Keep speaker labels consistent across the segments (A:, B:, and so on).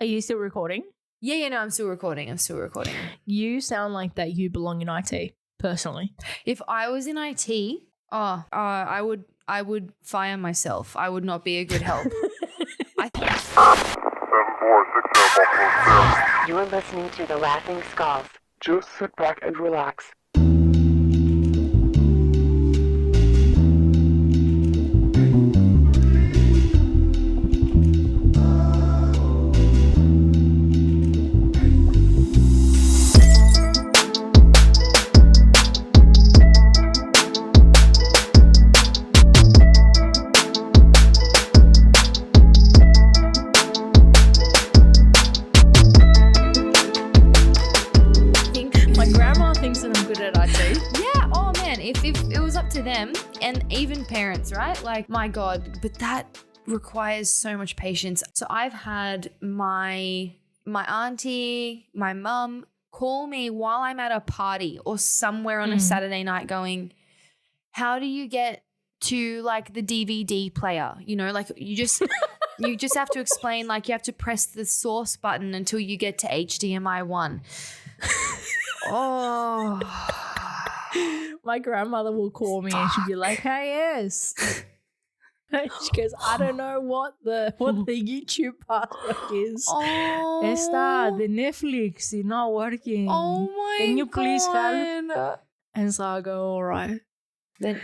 A: Are you still recording?
B: Yeah, no, I'm still recording.
A: You sound like that you belong in IT, personally.
B: If I was in IT, I would fire myself. I would not be a good help.
C: 7460
D: You are listening to The Laughing Skulls.
C: Just sit back and relax.
B: If it was up to them and even parents, right? Like, my God, but that requires so much patience. So I've had my auntie, my mum call me while I'm at a party or somewhere on a Saturday night going, how do you get to like the DVD player? You know, like you just have to explain, like you have to press the source button until you get to HDMI 1. Oh.
A: My grandmother will call me and she'll be like, "Hey, yes." She goes, "I don't know what the YouTube password is.
B: Oh,
A: Esther, the Netflix is not working.
B: Oh my
A: Can you
B: God.
A: please help?" And so I go, "All right."
B: Then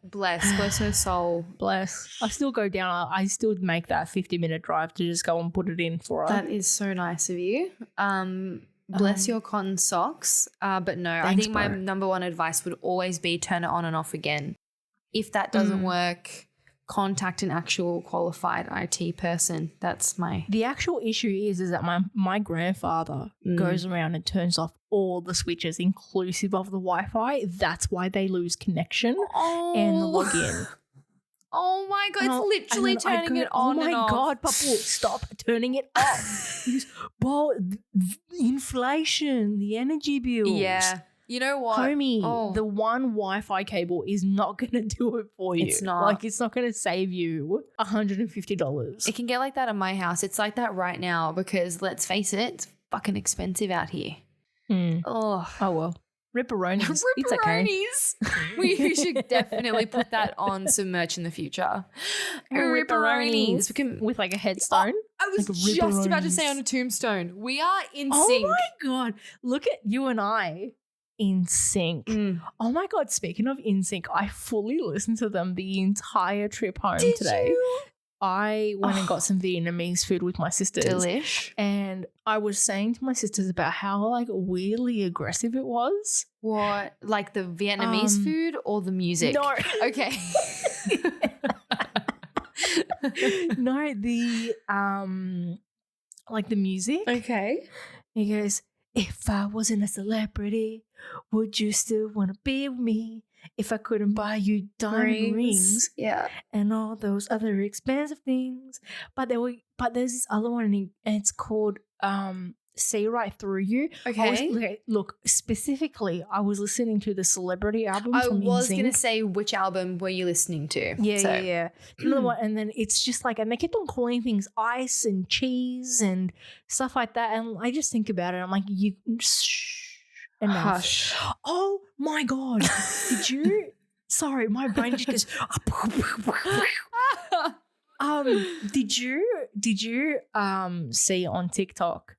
B: bless her soul.
A: Bless. I still go down. I still make that 50-minute drive to just go and put it in for her.
B: That is so nice of you. Bless your cotton socks. But no,
A: thanks,
B: I think my
A: bro.
B: number one advice would always be turn it on and off again. If that doesn't work, contact an actual qualified IT person. That's my...
A: The actual issue is that my grandfather goes around and turns off all the switches, inclusive of the Wi-Fi. That's why they lose connection and the login.
B: Oh my God, it's literally turning it on and off.
A: Oh my God, Papu, stop turning it off. Well, inflation, the energy bills.
B: Yeah. You know what?
A: Homie, the one Wi-Fi cable is not going to do it for you.
B: It's not.
A: Like, it's not going to save you $150.
B: It can get like that in my house. It's like that right now because let's face it, it's fucking expensive out here.
A: Oh, well. Ripperonis. It's okay.
B: We should definitely put that on some merch in the future. Ripperonis.
A: With like a headstone.
B: I was
A: like
B: just about to say on a tombstone. We are in
A: sync.
B: sync.
A: Oh my God. Look at you and I in sync. Oh my God. Speaking of in sync, I fully listened to them the entire trip home today.
B: You?
A: I went and got some Vietnamese food with my sisters.
B: Delish.
A: And I was saying to my sisters about how like weirdly aggressive it was.
B: What? Like the Vietnamese food or the music?
A: No.
B: Okay.
A: No, the like the music.
B: Okay.
A: He goes, "If I wasn't a celebrity, would you still want to be with me? If I couldn't buy you diamond rings and all those other expensive things." But there's this other one and it's called See Right Through You.
B: Okay.
A: Look, specifically, I was listening to the Celebrity album
B: I
A: from
B: was
A: NSYNC.
B: going to say, which album were you listening to?
A: Yeah. Another one, and then it's just like, and they kept on calling things ice and cheese and stuff like that. And I just think about it. I'm like, you shh, enough.
B: Hush.
A: Oh my God. Did you? Sorry, my brain just goes. Did you see on TikTok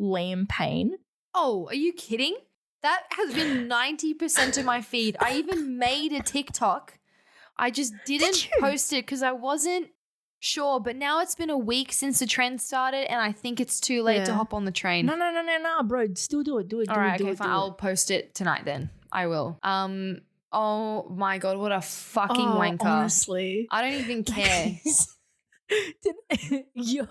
A: Liam Payne?
B: Oh, are you kidding? That has been 90% of my feed. I even made a TikTok. I just didn't post it because I wasn't sure. But now it's been a week since the trend started and I think it's too late to hop on the train.
A: No, bro. Still do it.
B: All right, okay, fine. I'll post it tonight then. I will. Oh my God, what a fucking wanker.
A: Honestly.
B: I don't even care.
A: You're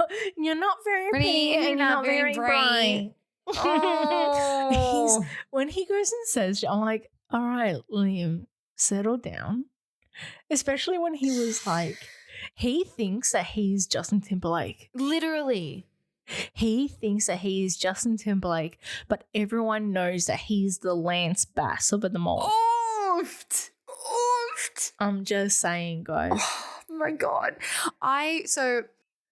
A: not very pretty and you're not very bright.
B: Oh.
A: When he goes and says, I'm like, all right, Liam, settle down. Especially when he was like, he thinks that he's Justin Timberlake.
B: Literally.
A: He thinks that he is Justin Timberlake, but everyone knows that he's the Lance Bass of them all.
B: Oofed.
A: I'm just saying, guys.
B: Oh my God. So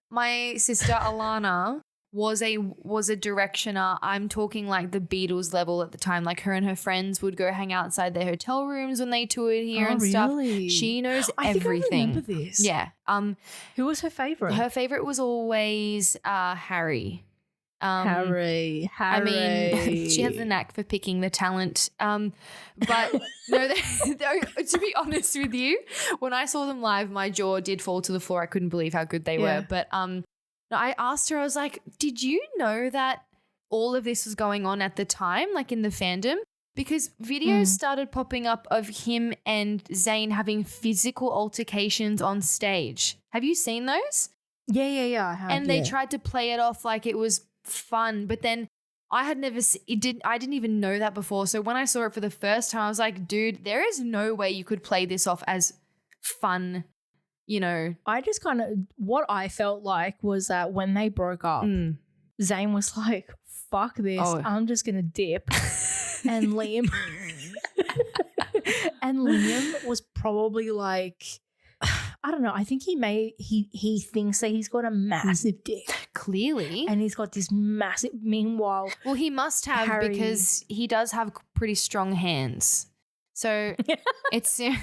B: my sister Alana was a directioner. I'm talking like the Beatles level at the time. Like her and her friends would go hang outside their hotel rooms when they toured here and stuff. She knows everything.
A: I think I remember this.
B: Yeah.
A: Who was her favorite?
B: Her favorite was always Harry.
A: Harry.
B: I mean, she has the knack for picking the talent. But no, to be honest with you, when I saw them live, my jaw did fall to the floor. I couldn't believe how good they were. But no, I asked her, I was like, did you know that all of this was going on at the time, like in the fandom? Because videos started popping up of him and Zayn having physical altercations on stage. Have you seen those?
A: Yeah, I have.
B: And they tried to play it off like it was fun, but then I didn't even know that before. So when I saw it for the first time, I was like, dude, there is no way you could play this off as fun, you know.
A: I just kind of, what I felt like was that when they broke up, Zayn was like, fuck this, I'm just gonna dip. And Liam was probably like, I don't know, I think he thinks that he's got a massive dick.
B: Clearly.
A: And he's got this massive, meanwhile.
B: Well, he must have because he does have pretty strong hands. So it's the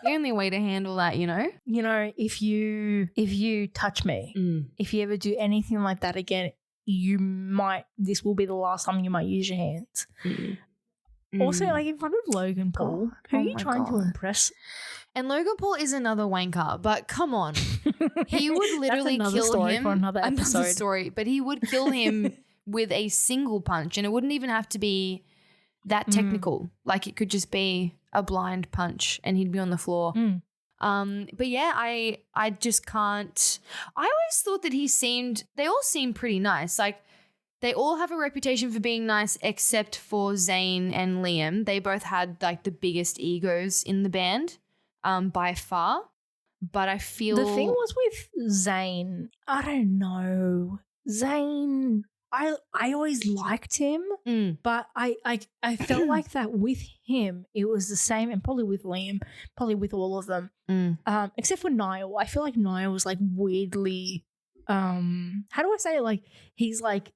B: only way to handle that, you know?
A: You know, if you touch me, if you ever do anything like that again, this will be the last time you might use your hands. Also, like in front of Logan Paul, who are you trying to impress?
B: And Logan Paul is another wanker, but come on. He would literally kill him.
A: For another episode.
B: Another story, but he would kill him with a single punch, and it wouldn't even have to be that technical. Like it could just be a blind punch and he'd be on the floor. But yeah, I just can't. I always thought that they all seem pretty nice. Like they all have a reputation for being nice except for Zayn and Liam. They both had like the biggest egos in the band. By far, but I feel
A: the thing was with Zayn. I don't know, Zayn. I always liked him, but I felt like that with him. It was the same, and probably with Liam, probably with all of them, except for Niall. I feel like Niall was like weirdly, how do I say it? Like he's like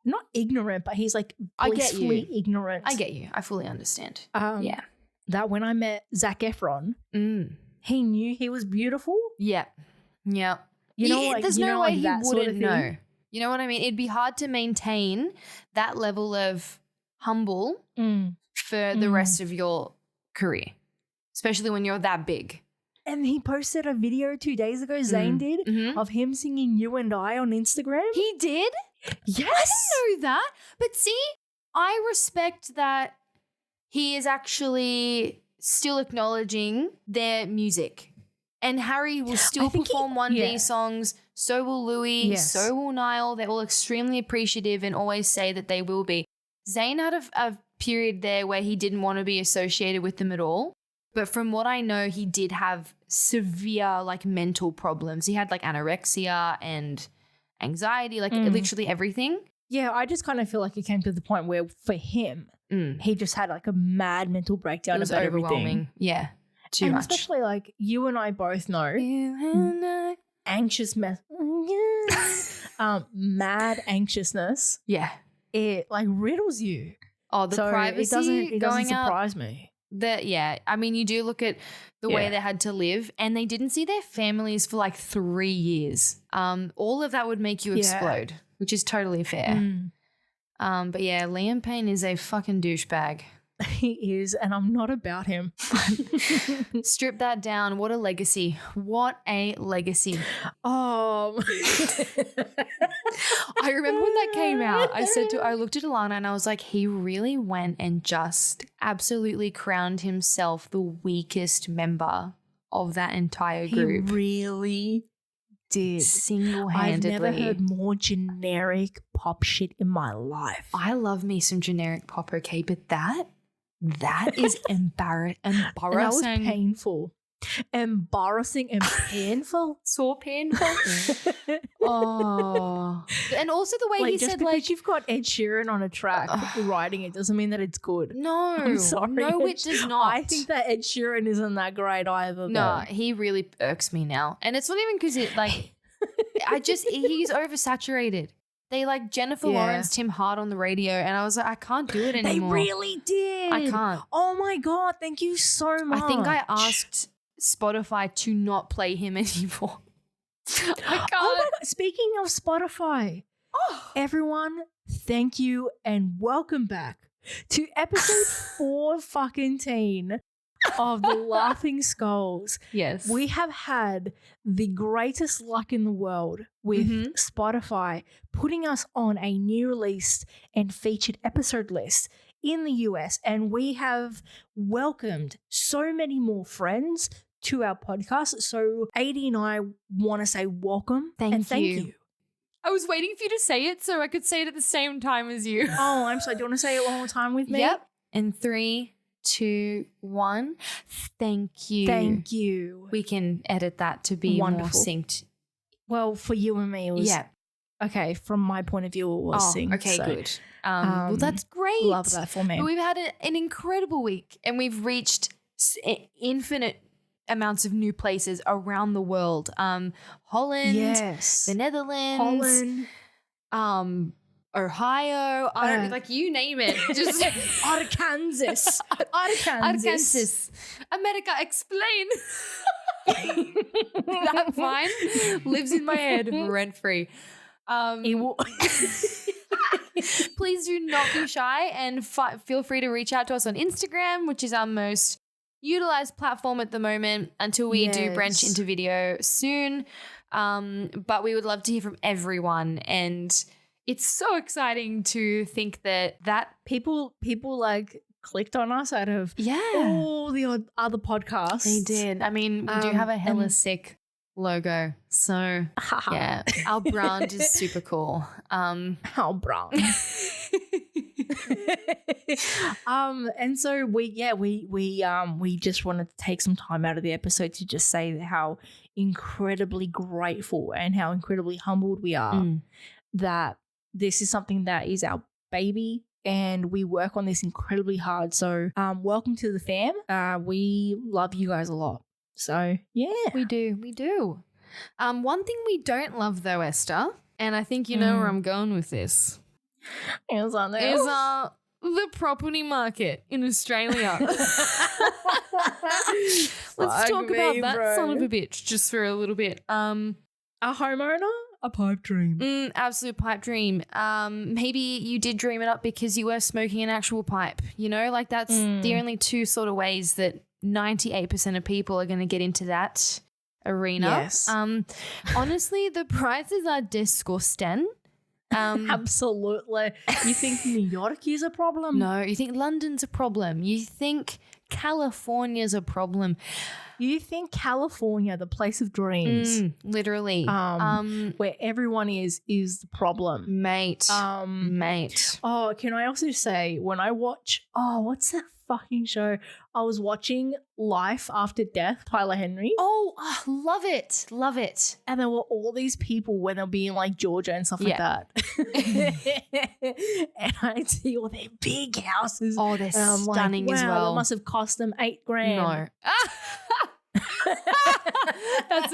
A: not ignorant, but he's like blissfully ignorant.
B: I get you. I fully understand. Yeah.
A: That when I met Zac Efron, he knew he was beautiful.
B: Yeah. Yeah.
A: You know, like,
B: there's
A: you
B: no
A: know,
B: way
A: like
B: he
A: that
B: wouldn't
A: sort of
B: know. You know what I mean? It'd be hard to maintain that level of humble for the rest of your career, especially when you're that big.
A: And he posted a video 2 days ago, Zayn did, of him singing You and I on Instagram.
B: He did?
A: Yes.
B: I didn't know that. But see, I respect that he is actually still acknowledging their music. And Harry will still perform 1D songs. So will Louis.
A: Yes.
B: So will Niall. They're all extremely appreciative and always say that they will be. Zayn had a period there where he didn't want to be associated with them at all. But from what I know, he did have severe like mental problems. He had like anorexia and anxiety, like literally everything.
A: Yeah, I just kind of feel like it came to the point where for him, he just had like a mad mental breakdown
B: it was
A: about
B: overwhelming.
A: everything.
B: Yeah, too much.
A: Especially like you and I both know, mad anxiousness.
B: Yeah,
A: it like riddles you.
B: Oh, the privacy
A: it doesn't surprise me.
B: I mean, you do look at the way they had to live, and they didn't see their families for like 3 years. All of that would make you explode, which is totally fair. But yeah, Liam Payne is a fucking douchebag.
A: He is, and I'm not about him.
B: Strip that down. What a legacy. What a legacy.
A: I
B: remember when that came out, I looked at Alana and I was like, he really went and just absolutely crowned himself the weakest member of that entire group.
A: He really did.
B: Single-handedly.
A: I've never heard more generic pop shit in my life.
B: I love me some generic pop, okay, but that is embarrassing.
A: And that was painful. Embarrassing and painful.
B: So painful. Oh. And also the way
A: like,
B: he
A: just
B: said,
A: because
B: like,
A: you've got Ed Sheeran on a track writing it doesn't mean that it's good.
B: No.
A: I'm sorry.
B: No, it does not.
A: I think that Ed Sheeran isn't that great either.
B: No, he really irks me now. And it's not even because it, like, he's oversaturated. They like Jennifer Lawrenced him hard on the radio, and I was like, I can't do it anymore.
A: They really did.
B: I can't.
A: Oh my God, thank you so much.
B: I think I asked Spotify to not play him anymore. I can't.
A: Oh my God, speaking of Spotify, everyone, thank you and welcome back to episode 4 of The Laughing Skulls.
B: Yes.
A: We have had the greatest luck in the world with Spotify putting us on a new released and featured episode list in the US, and we have welcomed so many more friends to our podcast. So 80 and I want to say welcome. Thank you.
B: I was waiting for you to say it so I could say it at the same time as you.
A: Oh, I'm sorry. Do you want to say it one more time with me?
B: Yep. In 3, 2, 1. Thank you.
A: Thank you.
B: We can edit that to be more synced.
A: Well, for you and me, it was okay. From my point of view, it was synced.
B: Okay, good. Well, that's great.
A: Love that for me.
B: But we've had an incredible week, and we've reached infinite amounts of new places around the world. Holland, the Netherlands, Ohio, you name it. Just
A: Arkansas.
B: Arkansas. America, explain. That vine lives in my head rent free. Please do not be shy and feel free to reach out to us on Instagram, which is our most utilized platform at the moment until we do branch into video soon. But we would love to hear from everyone, and it's so exciting to think that
A: people like clicked on us out of all the other podcasts.
B: They did. I mean, we do have a hella sick logo, so yeah, our brand is super cool.
A: Our brand. And so we just wanted to take some time out of the episode to just say how incredibly grateful and how incredibly humbled we are that this is something that is our baby, and we work on this incredibly hard. So welcome to the fam. We love you guys a lot. So yeah,
B: we do. One thing we don't love though, Esther, and I think you know where I'm going with this, is the property market in Australia. Let's talk about that son of a bitch just for a little bit.
A: A homeowner? A pipe dream.
B: Absolute pipe dream. Maybe you did dream it up because you were smoking an actual pipe. You know, like that's the only two sort of ways that 98% of people are going to get into that arena.
A: Yes.
B: Honestly, the prices are disgusting.
A: Absolutely. You think New York is a problem?
B: No, you think London's a problem. You think California's a problem.
A: You think California, the place of dreams,
B: literally,
A: where everyone is the problem,
B: mate.
A: Oh, can I also say when I watch? Oh, what's that fucking show? I was watching Life After Death, Tyler Henry.
B: Oh, love it.
A: And there were all these people when they'll be in like Georgia and stuff like that. And I see all their big houses.
B: Oh, they're stunning as well.
A: It must have cost them $8,000.
B: No. That's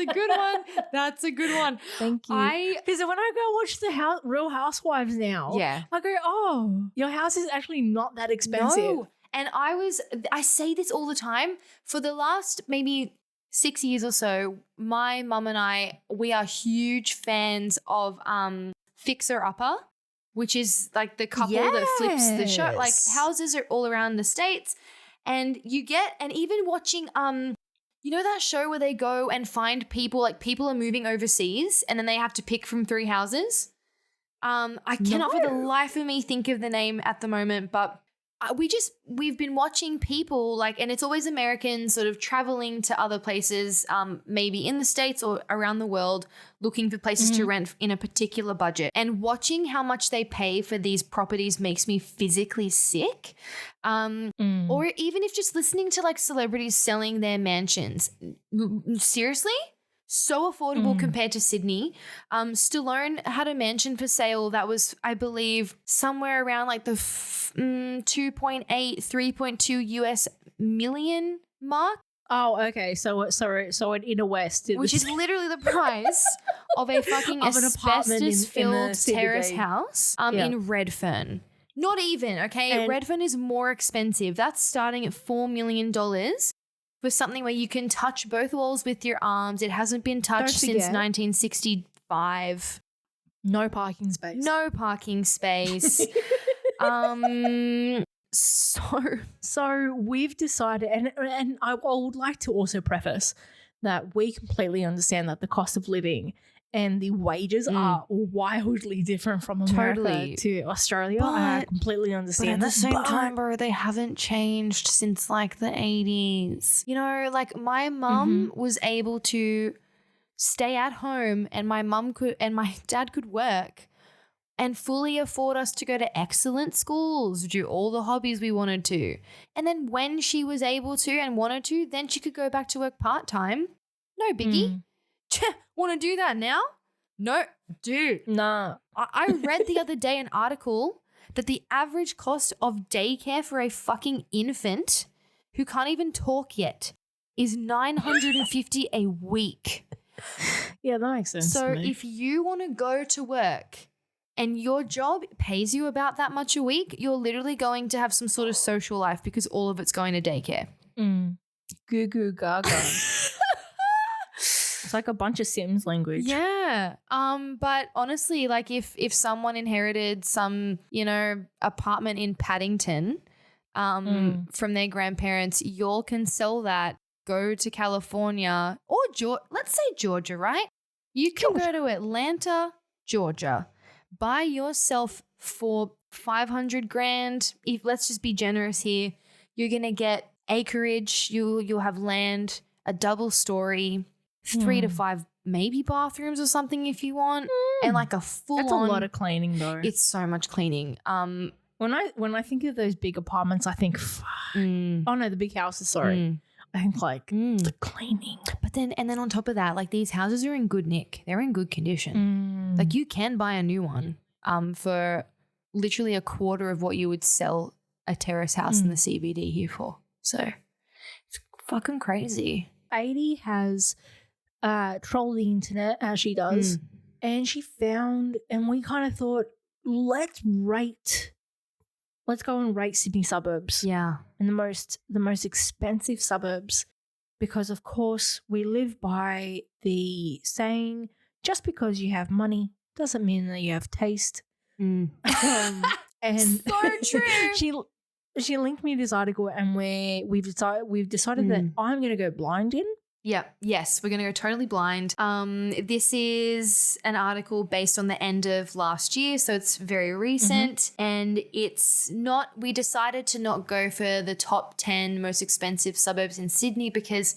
B: a good one.
A: Thank you. Because when I go watch the Real Housewives now, I go, oh, your house is actually not that expensive.
B: No. And I say this all the time. For the last maybe 6 years or so, my mum and I, we are huge fans of Fixer Upper, which is like the couple that flips the show. Like houses are all around the States, and even watching you know that show where they go and find people, like people are moving overseas and then they have to pick from 3 houses? I cannot for the life of me think of the name at the moment, but we've been watching people like, and it's always Americans sort of traveling to other places, maybe in the States or around the world, looking for places to rent in a particular budget. And watching how much they pay for these properties makes me physically sick. Or even if just listening to like celebrities selling their mansions. Seriously? So affordable compared to Sydney. Stallone had a mansion for sale that was, I believe, somewhere around like the 2.8, 3.2 US million mark.
A: Oh, okay. So in Inner West,
B: which is literally the price of a fucking
A: of an apartment in
B: asbestos-filled
A: the
B: terrace
A: CBD.
B: house
A: Yeah.
B: in Redfern. Not even, okay?
A: And-
B: Redfern is more expensive. That's starting at $4 million for something where you can touch both walls with your arms. It hasn't been touched since
A: forget-
B: 1965.
A: No parking space.
B: No parking space.
A: So we've decided, and I would like to also preface that we completely understand that the cost of living and the wages are wildly different from America
B: Totally.
A: to Australia. I completely understand
B: But at
A: that.
B: the same time, bro, they haven't changed since like the 80s. You know, like my mum was able to stay at home and my dad could work and fully afford us to go to excellent schools, do all the hobbies we wanted to. And then when she was able to and wanted to, then she could go back to work part-time. No biggie. Want to do that now? No, dude.
A: Nah.
B: I read the other day an article that the average cost of daycare for a fucking infant who can't even talk yet is $950 a week.
A: Yeah, that makes sense.
B: So
A: to me.
B: if you want to go to work and your job pays you about that much a week, you're literally going to have some sort of social life because all of it's going to daycare.
A: Goo goo gaga. It's like a bunch of Sims language.
B: Yeah. But honestly, like if someone inherited some, apartment in Paddington from their grandparents, y'all can sell that, go to California or let's say Georgia, right? You can go to Atlanta, Georgia, buy yourself for $500,000. If let's just be generous here, you're gonna get acreage. You'll have land, a double story, 3 to 5 maybe bathrooms or something if you want, and like a full.
A: That's a lot of cleaning though.
B: It's so much cleaning.
A: When I think of those big apartments, I think, oh no, the big houses. Sorry, I think like the cleaning.
B: But then on top of that, like these houses are in good nick. They're in good condition. Like you can buy a new one for literally a quarter of what you would sell a terrace house in the CBD here for. So it's fucking crazy.
A: 80 has trolled the internet as she does, and she found, and we kind of thought, let's go and rate Sydney suburbs.
B: Yeah.
A: And the most expensive suburbs, because of course we live by the saying, just because you have money doesn't mean that you have taste. And
B: so true.
A: She linked me this article, and we've decided that I'm going to go blind in.
B: Yeah. Yes, we're going to go totally blind. This is an article based on the end of last year, so it's very recent. And we decided to not go for the top 10 most expensive suburbs in Sydney because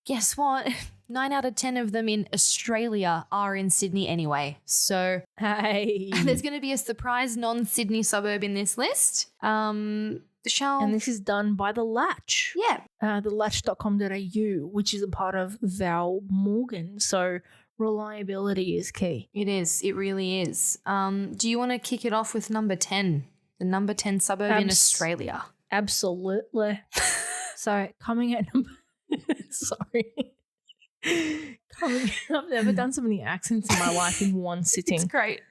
B: guess what? 9 out of 10 of them in Australia are in Sydney anyway. So
A: hey,
B: there's going to be a surprise non-Sydney suburb in this list.
A: And this is done by The Latch.
B: Yeah.
A: thelatch.com.au, which is a part of Val Morgan. So reliability is key.
B: It is. It really is. Do you want to kick it off with number 10? The number 10 suburb in Australia.
A: Absolutely. So coming at number... Sorry. I've never done so many accents in my life in one sitting.
B: It's great.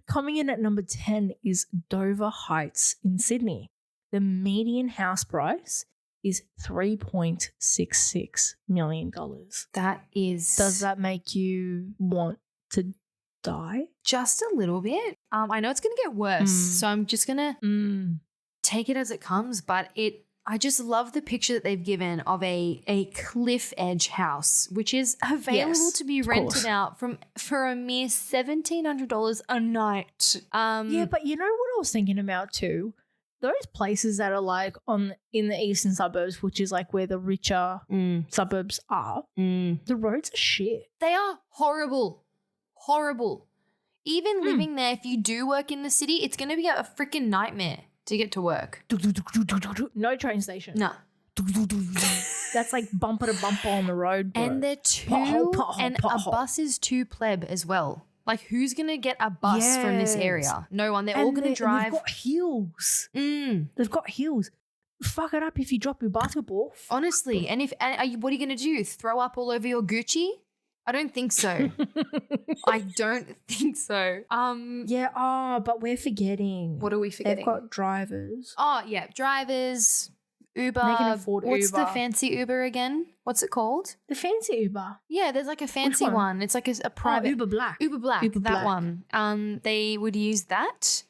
A: Coming in at number 10 is Dover Heights in Sydney. The median house price is $3.66 million.
B: That is...
A: Does that make you want to die?
B: Just a little bit. I know it's going to get worse, so I'm just going to take it as it comes, but I just love the picture that they've given of a cliff edge house, which is available to be rented out for a mere $1,700 a night.
A: Yeah, but you know what I was thinking about too? Those places that are like in the eastern suburbs, which is like where the richer suburbs are, the roads are shit.
B: They are horrible. Horrible. Even living there, if you do work in the city, it's going to be a freaking nightmare to get to work.
A: No train station.
B: No.
A: That's like bumper to bumper on the road, bro.
B: And they're a bus is too pleb as well. Like, who's going to get a bus from this area? No one. They're all going to drive.
A: They've got hills. They've got hills. fuck it up if you drop your basketball.
B: Honestly, and what are you going to do? Throw up all over your Gucci? I don't think so. I don't think so.
A: Yeah, but we're forgetting.
B: What are we forgetting?
A: They've got drivers.
B: Oh, yeah, drivers, Uber.
A: They can afford
B: What's
A: Uber.
B: the fancy Uber again? What's it called?
A: The fancy Uber.
B: Yeah, there's like a fancy one? It's like a private.
A: Uber Black.
B: Uber Black,
A: Uber
B: that
A: Black.
B: one. They would use that.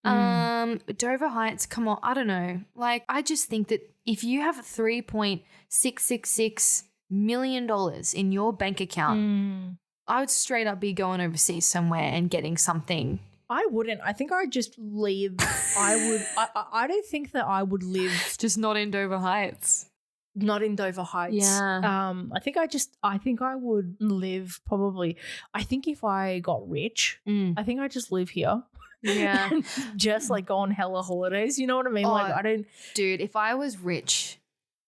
B: Dover Heights, come on, I don't know. Like, I just think that if you have $3.666 million in your bank account, I would straight up be going overseas somewhere and getting something.
A: I wouldn't. I think I'd just live. I don't think that I would live.
B: Just not in Dover Heights.
A: Not in Dover Heights.
B: Yeah.
A: I think I would live probably. I think if I got rich, I think I'd just live here.
B: Yeah.
A: Just like go on hella holidays. You know what I mean? Like I don't.
B: Dude, if I was rich,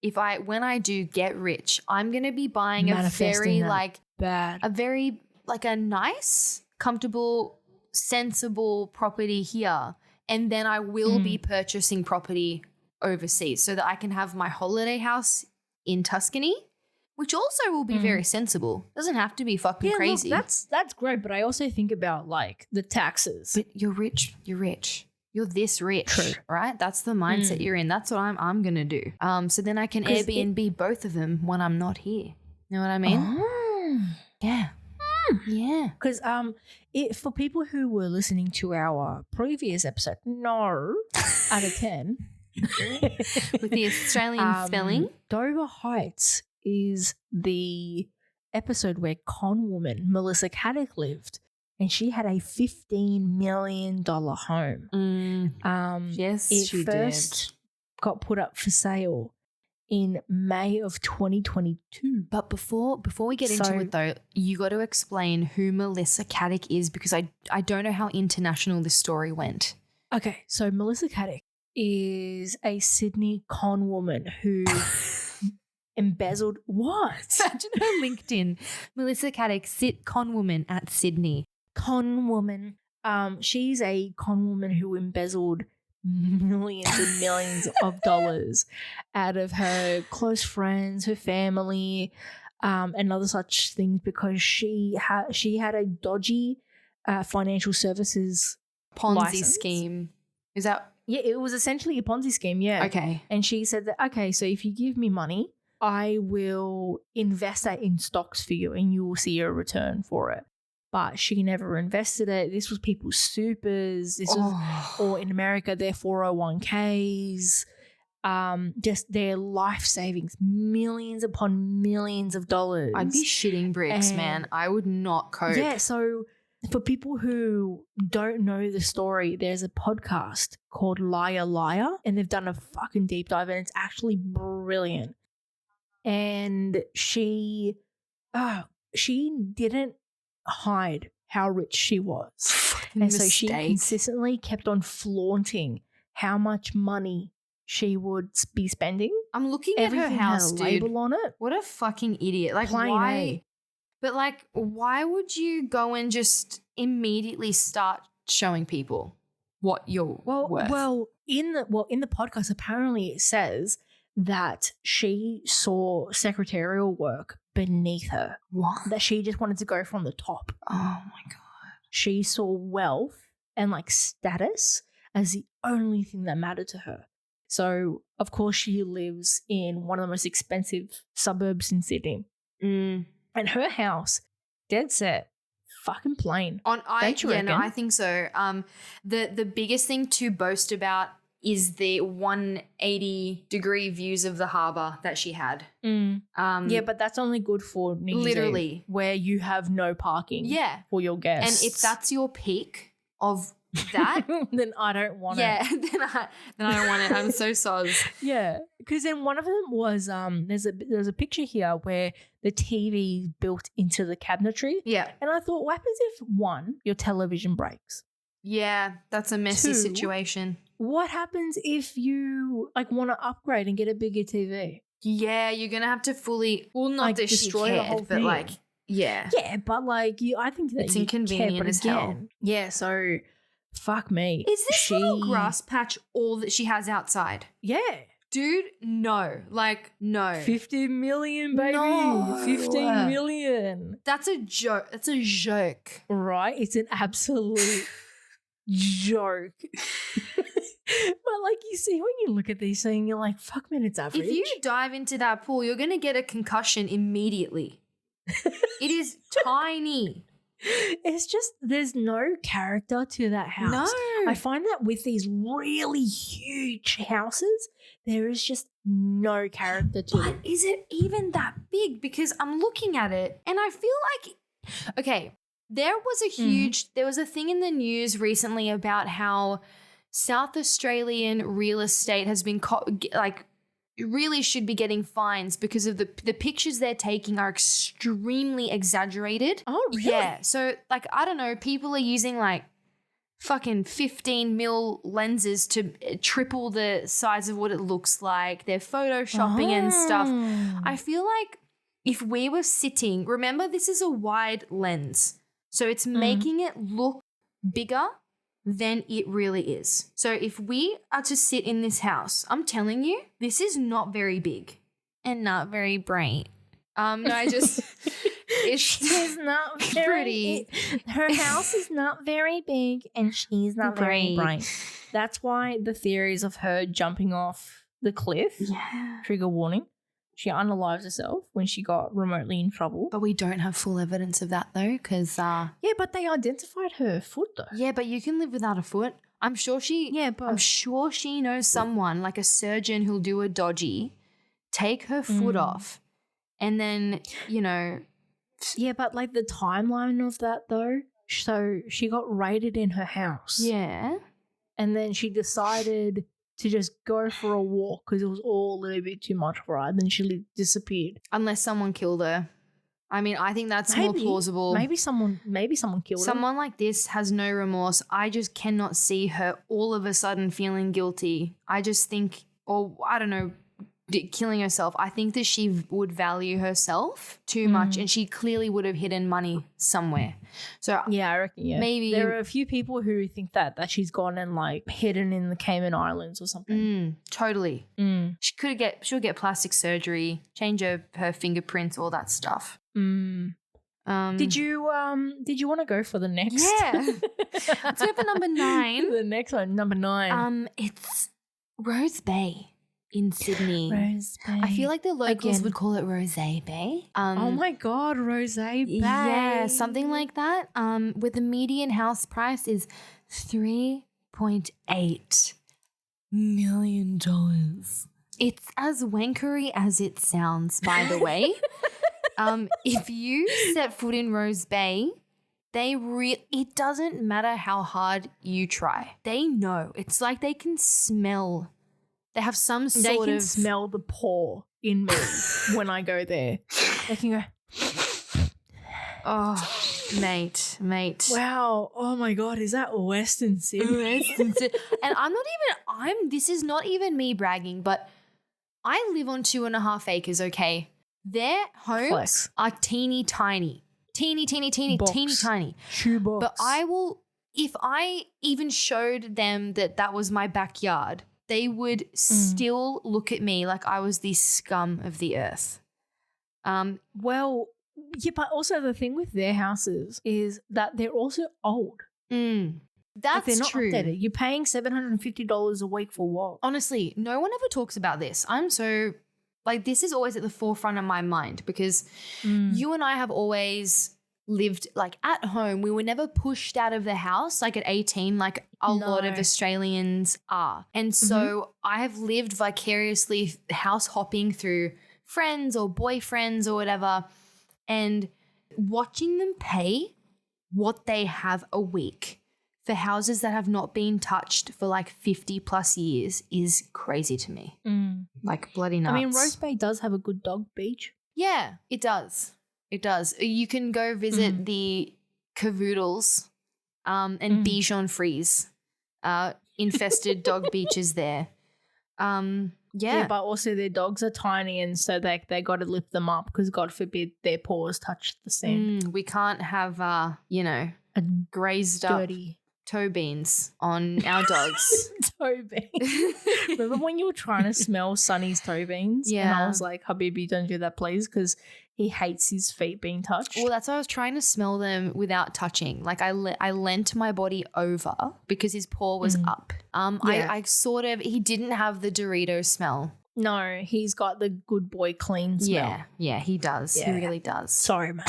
B: when I do get rich, I'm going to be buying a very nice, comfortable, sensible property here. And then I will be purchasing property overseas so that I can have my holiday house in Tuscany, which also will be very sensible. Doesn't have to be fucking crazy.
A: Look, that's great, but I also think about like the taxes.
B: But you're rich. You're this rich,
A: True.
B: right? That's the mindset you're in. That's what I'm gonna do. So then I can Airbnb both of them when I'm not here. You know what I mean? Yeah. Yeah.
A: Because for people who were listening to our previous episode, out of 10
B: with the Australian spelling,
A: Dover Heights is the episode where con woman Melissa Caddick lived, and she had a $15 million home.
B: Yes,
A: it first got put up for sale in May of 2022.
B: But before we get into it though, you got to explain who Melissa Caddick is, because I don't know how international this story went.
A: Okay, so Melissa Caddick is a Sydney con woman who embezzled what?
B: Imagine her LinkedIn. Melissa Caddick, con woman at Sydney.
A: Con woman. She's a con woman who embezzled millions and millions of dollars out of her close friends, her family, and other such things, because she had a dodgy financial services
B: Ponzi scheme. Is that?
A: Yeah, it was essentially a Ponzi scheme. Yeah.
B: Okay.
A: And she said that, okay, so if you give me money, I will invest that in stocks for you and you will see a return for it. But she never invested it. This was people's supers. This was, or in America, their 401ks, just their life savings, millions upon millions of dollars.
B: I'd be shitting bricks, man. I would not cope.
A: Yeah, so for people who don't know the story, there's a podcast called Liar Liar, and they've done a fucking deep dive, and it's actually brilliant. And she didn't hide how rich she was. So she consistently kept on flaunting how much money she would be spending.
B: I'm looking at her house,
A: had a label on it.
B: What a fucking idiot. Like,
A: Plain
B: why?
A: A.
B: But like, why would you go and just immediately start showing people what you're worth?
A: Well, in the podcast, apparently it says that she saw secretarial work beneath her.
B: What?
A: That she just wanted to go from the top.
B: Oh my God.
A: She saw wealth and like status as the only thing that mattered to her. So, of course, she lives in one of the most expensive suburbs in Sydney. And her house, dead set, fucking plain.
B: I think so. The biggest thing to boast about is the 180-degree views of the harbour that she had.
A: Yeah, but that's only good for New Year's
B: literally
A: Eve, where you have no parking for your guests.
B: And if that's your peak of that,
A: then I don't want it.
B: Yeah, then I don't want it. I'm so soz.
A: Yeah, because then one of them was there's a picture here where the TV is built into the cabinetry.
B: Yeah,
A: and I thought, what happens if one, your television breaks?
B: Yeah, that's a messy
A: 2,
B: situation.
A: What happens if you like want to upgrade and get a bigger TV?
B: Yeah, you're gonna have to fully not
A: like,
B: that
A: destroy
B: she cared,
A: the whole
B: but
A: thing.
B: like yeah,
A: but like I think that
B: it's
A: you
B: inconvenient
A: care, but
B: as
A: again,
B: hell.
A: Yeah, so fuck me.
B: Is this little grass patch all that she has outside?
A: Yeah.
B: Dude, no. Like, no.
A: 50 million, baby.
B: No.
A: 15 million.
B: That's a joke. That's a joke.
A: Right? It's an absolute joke. But like you see, when you look at these things, you're like, fuck, man, it's average.
B: If you dive into that pool, you're going to get a concussion immediately. It is tiny.
A: It's just, there's no character to that house.
B: No.
A: I find that with these really huge houses, there is just no character to
B: But
A: it.
B: is it even that big? Because I'm looking at it and I feel like, okay, there was a thing in the news recently about how South Australian real estate has been really should be getting fines because of the pictures they're taking are extremely exaggerated.
A: Oh, really?
B: Yeah. So like, I don't know, people are using like fucking 15 mil lenses to triple the size of what it looks like. They're photoshopping and stuff. I feel like if we were sitting, remember this is a wide lens. So it's making it look bigger than it really is. So if we are to sit in this house, I'm telling you, this is not very big and not very bright. No, I just
A: She's not very
B: pretty.
A: Her house is not very big and she's not very bright. That's why the theories of her jumping off the cliff, trigger warning, she unalives herself when she got remotely in trouble.
B: But we don't have full evidence of that though, because
A: yeah, but they identified her foot though.
B: yeah, but you can live without a foot. I'm sure she knows someone like a surgeon who'll do a dodgy, take her foot off, and then, you know.
A: Yeah, but like the timeline of that though, so she got raided in her house.
B: Yeah.
A: And then she decided to just go for a walk because it was all a little bit too much for her. Then she disappeared.
B: Unless someone killed her. I mean, I think that's more plausible.
A: Maybe someone killed her.
B: Someone like this has no remorse. I just cannot see her all of a sudden feeling guilty. I just think, or I don't know, killing herself. I think that she would value herself too much and she clearly would have hidden money somewhere. So
A: yeah, I reckon, yeah.
B: Maybe
A: there are a few people who think that she's gone and like hidden in the Cayman Islands or something.
B: Totally. She she'll get plastic surgery, change her fingerprints, all that stuff.
A: Did you want to go for the next?
B: Yeah. Let's go for number 9.
A: The next one, number 9.
B: It's Rose Bay in Sydney.
A: Rose Bay.
B: I feel like the locals would call it Rose Bay.
A: Oh my God, Rose Bay.
B: Yeah, something like that. With the median house price is $3.8 million. It's as wankery as it sounds, by the way. If you set foot in Rose Bay, it doesn't matter how hard you try. They know. It's like they can smell. They have some sort of...
A: They can smell the pour in me when I go there. They can go...
B: Oh, mate.
A: Wow. Oh my God. Is that Western Sydney?
B: And this is not even me bragging, but I live on 2.5 acres, okay? Their homes are teeny tiny. Teeny tiny.
A: Shoebox.
B: But if I even showed them that was my backyard, they would still look at me like I was the scum of the earth.
A: Well, yeah, but also the thing with their houses is that they're also old.
B: That's
A: they're not
B: true.
A: Updated. You're paying $750 a week for what?
B: Honestly, no one ever talks about this. I'm so... Like, this is always at the forefront of my mind because you and I have always lived, like, at home. We were never pushed out of the house, like, at 18, like a lot of Australians are. And so I have lived vicariously house hopping through friends or boyfriends or whatever, and watching them pay what they have a week for houses that have not been touched for like 50 plus years is crazy to me. Like bloody nuts.
A: I mean, Rose Bay does have a good dog beach.
B: Yeah, it does. It does. You can go visit the Cavoodles and Bichon Frise infested dog beaches there. Yeah,
A: but also their dogs are tiny and so they got to lift them up because God forbid their paws touch the sand.
B: We can't have, a grazed
A: dirty.
B: toe beans on our dogs.
A: Toe beans. Remember when you were trying to smell Sonny's toe beans?
B: Yeah.
A: And I was like, Habibi, don't do that, please, because he hates his feet being touched.
B: Well, that's why I was trying to smell them without touching. Like I leant my body over because his paw was up. I sort of, he didn't have the Dorito smell.
A: No, he's got the good boy clean smell.
B: Yeah, he does.
A: Yeah.
B: He really does.
A: Sorry, man.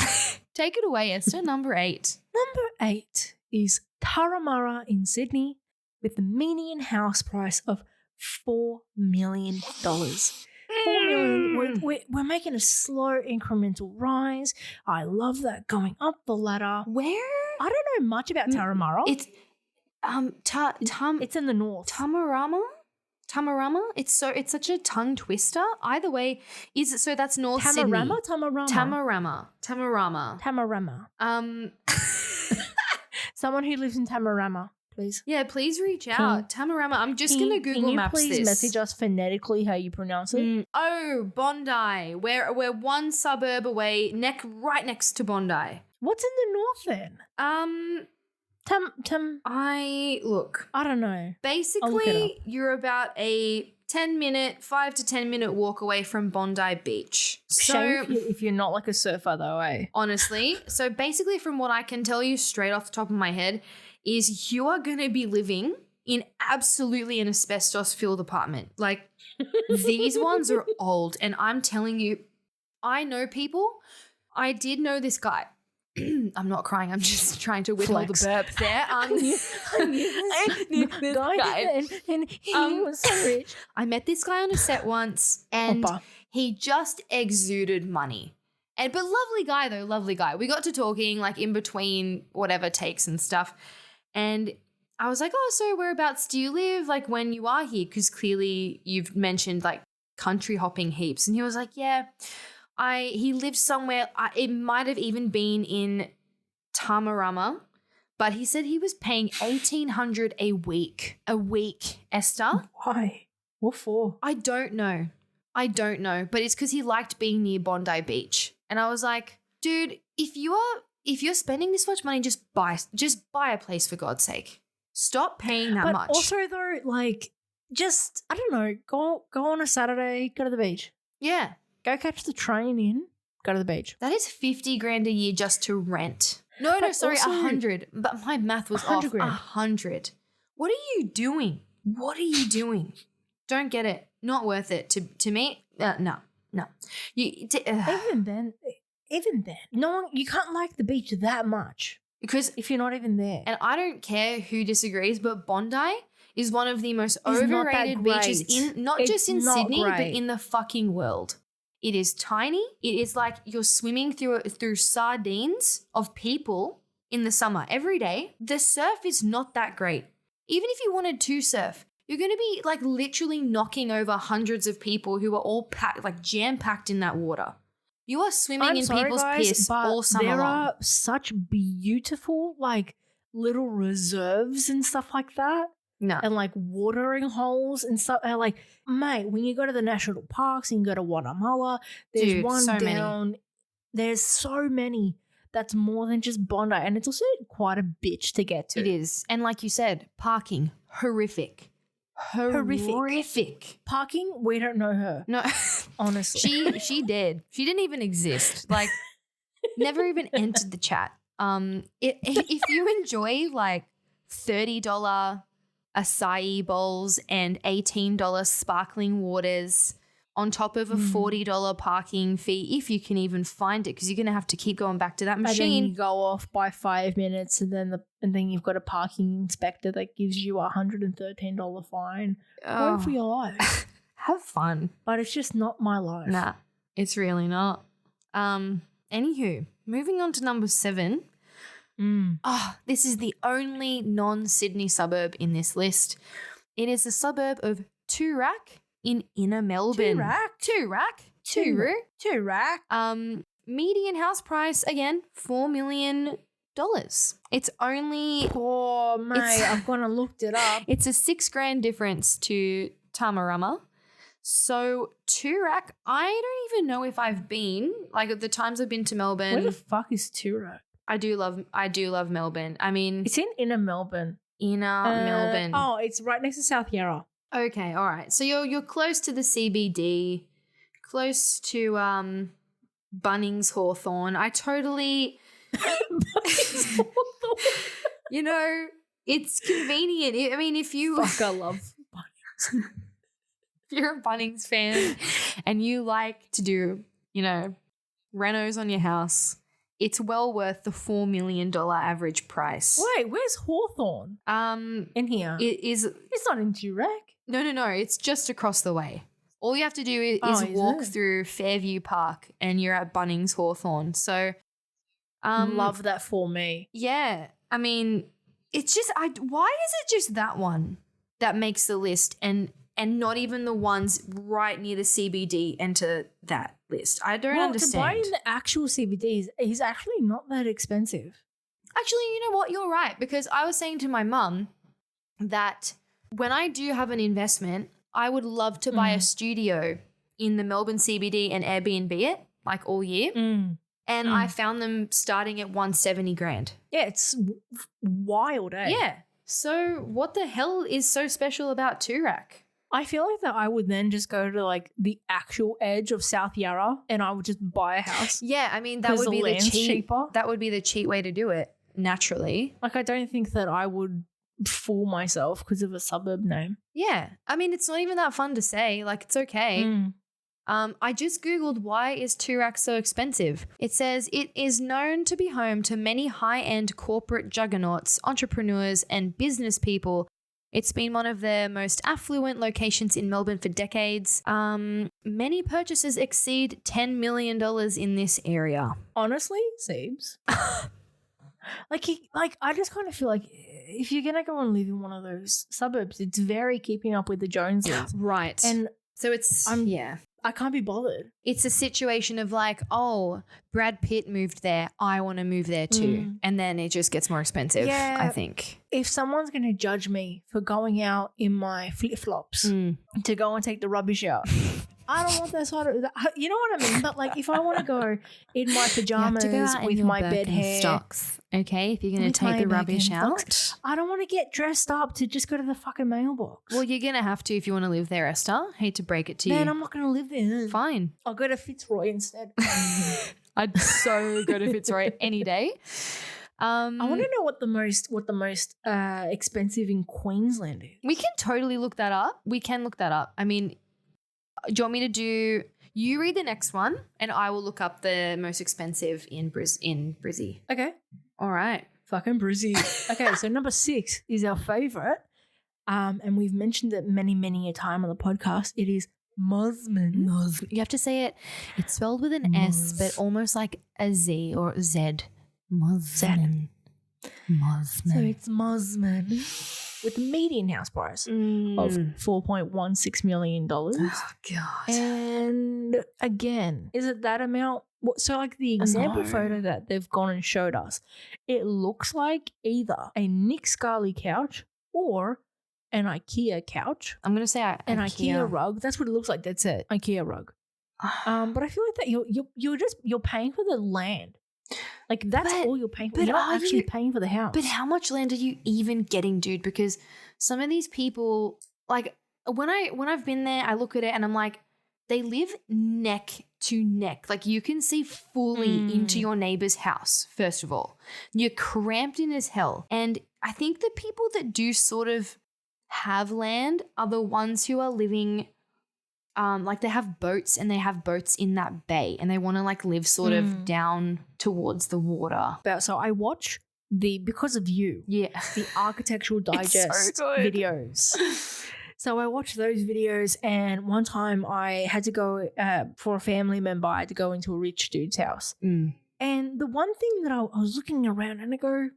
B: Take it away, Esther. Number 8.
A: Number 8 is Turramurra in Sydney with the median house price of $4 million. $4 million. We're making a slow incremental rise. I love that, going up the ladder.
B: Where?
A: I don't know much about Turramurra.
B: It's
A: it's in the north.
B: Tamarama? It's such a tongue twister. Either way, is it so that's North Sydney? Tamarama.
A: Someone who lives in Tamarama, please.
B: Yeah, please reach out. Tamarama. I'm just going to Google Maps this.
A: Can you please message us phonetically how you pronounce it?
B: Bondi. We're one suburb away, right next to Bondi.
A: What's in the north then? I don't know.
B: Basically, you're about a 5 to 10 minute walk away from Bondi Beach.
A: Shame if you're not like a surfer though, eh?
B: Honestly. So basically from what I can tell you straight off the top of my head is you are going to be living in absolutely an asbestos-filled apartment. Like these ones are old, and I'm telling you, I know people. I did know this guy. I'm not crying. I'm just trying to withhold the burp there.
A: And he was so rich.
B: I met this guy on a set once, and he just exuded money. But lovely guy though, lovely guy. We got to talking like in between whatever takes and stuff, and I was like, "Oh, so whereabouts do you live? Like when you are here? Because clearly you've mentioned like country hopping heaps." And he was like, "Yeah." He lived somewhere, it might have even been in Tamarama, but he said he was paying $1,800 a week, Esther.
A: Why? What for?
B: I don't know, but it's because he liked being near Bondi Beach. And I was like, dude, if you're spending this much money, just buy a place for God's sake. Stop paying that much.
A: Also though, like, just, I don't know, go on a Saturday, go to the beach.
B: Yeah.
A: Go catch the train in, go to the beach.
B: That is $50,000 a year just to rent. No, sorry, 100. But my math was off. 100. What are you doing? Don't get it. Not worth it. To me, no.
A: Even then, no one, you can't like the beach that much
B: because
A: if you're not even there.
B: And I don't care who disagrees, but Bondi is one of the most overrated beaches not just in Sydney, but in the fucking world. It is tiny. It is like you're swimming through sardines of people in the summer every day. The surf is not that great. Even if you wanted to surf, you're going to be like literally knocking over hundreds of people who are all packed, like jam-packed in that water. You are swimming in people's piss all summer long.
A: There are such beautiful like little reserves and stuff like that.
B: No.
A: And like watering holes and stuff. And like, mate, when you go to the national parks and you go to Guatemala, there's there's so many. That's more than just Bondi. And it's also quite a bitch to get to.
B: It is. And like you said, parking, horrific.
A: Parking, we don't know her.
B: No.
A: Honestly.
B: She did. She didn't even exist. Like, never even entered the chat. If you enjoy like $30 acai bowls and $18 sparkling waters on top of a $40 parking fee, if you can even find it, because you're going to have to keep going back to that machine.
A: And then you go off by 5 minutes and then you've got a parking inspector that gives you a $113 fine. Go for your life.
B: Have fun.
A: But it's just not my life.
B: Nah, it's really not. Anywho, moving on to number 7. This is the only non-Sydney suburb in this list. It is the suburb of Toorak in inner Melbourne.
A: Toorak.
B: Median house price, again, $4 million. It's only...
A: Oh, mate, I've gone and looked it up.
B: It's a $6,000 difference to Tamarama. So Toorak, I don't even know if I've been, like at the times I've been to Melbourne.
A: Where the fuck is Toorak?
B: I do love Melbourne. I mean,
A: it's in inner Melbourne.
B: Inner Melbourne.
A: Oh, it's right next to South Yarra.
B: Okay, all right. So you're close to the CBD, close to Bunnings Hawthorn. I totally you know, it's convenient. I mean, if you
A: Fuck, I love Bunnings.
B: If you're a Bunnings fan and you like to do, you know, renos on your house, it's well worth the $4 million average price.
A: Wait, where's Hawthorn? In here. It's not in Durack.
B: No. It's just across the way. All you have to do is walk through Fairview Park and you're at Bunnings Hawthorn. So,
A: love that for me.
B: Yeah. I mean, it's just, why is it just that one that makes the list and not even the ones right near the CBD enter that list? I don't understand.
A: To buy in the actual CBDs is actually not that expensive.
B: Actually, you know what? You're right, because I was saying to my mum that when I do have an investment, I would love to buy a studio in the Melbourne CBD and Airbnb it like all year. And I found them starting at $170,000.
A: Yeah, it's wild, eh?
B: Yeah. So what the hell is so special about Toorak?
A: I feel like that I would then just go to like the actual edge of South Yarra and I would just buy a house.
B: Yeah, I mean that would be the
A: cheaper.
B: That would be the cheap way to do it naturally.
A: Like I don't think that I would fool myself because of a suburb name.
B: Yeah, I mean it's not even that fun to say. Like it's okay. I just Googled why is Toorak so expensive. It says it is known to be home to many high-end corporate juggernauts, entrepreneurs and business people. It's been one of the most affluent locations in Melbourne for decades. Many purchases exceed $10 million in this area.
A: Honestly, Sebes. I just kind of feel like if you're going to go and live in one of those suburbs, it's very keeping up with the Joneses.
B: Right.
A: And
B: so it's,
A: I can't be bothered.
B: It's a situation of like, oh, Brad Pitt moved there. I want to move there too. And then it just gets more expensive, I think.
A: If someone's going to judge me for going out in my flip-flops to go and take the rubbish out, I don't want that side of that. You know what I mean? But like if I want to go in my pajamas with my bed hair.
B: Stocks, okay? If you're going to take the rubbish out.
A: I don't want to get dressed up to just go to the fucking mailbox.
B: Well, you're going to have to if you want to live there, Esther. Hate to break it to you.
A: Man, I'm not going to live there.
B: Fine.
A: I'll go to Fitzroy instead.
B: I'd so go to Fitzroy any day.
A: I want to know what the most expensive in Queensland is.
B: We can totally look that up. I mean, do you want me to do? You read the next one, and I will look up the most expensive in Brizzy.
A: Okay.
B: All right.
A: Fucking Brizzy. Okay, so number 6 is our favourite, and we've mentioned it many a time on the podcast. It is Mosman.
B: You have to say it. It's spelled with an S, but almost like a Z or a Z. Mosman.
A: So it's Mosman with a median house price of $4.16 million.
B: Oh, God.
A: And again, is it that amount? So like the example photo that they've gone and showed us, it looks like either a Nick Scarley couch or an IKEA couch.
B: I'm going to say
A: an IKEA rug. That's what it looks like. That's it. IKEA rug. But I feel like that you're paying for the land. Like that's all you're paying for. You're not actually paying for the house.
B: But how much land are you even getting, dude? Because some of these people, like when I've been there, I look at it and I'm like, they live neck to neck. Like you can see fully into your neighbor's house, first of all. You're cramped in as hell. And I think the people that do sort of have land are the ones who are living like they have boats and they have boats in that bay and they want to like live sort of down towards the water.
A: So I watch because of you, the Architectural Digest videos. So I watched those videos, and one time I had to go for a family member. I had to go into a rich dude's house. And the one thing that I was looking around and I go,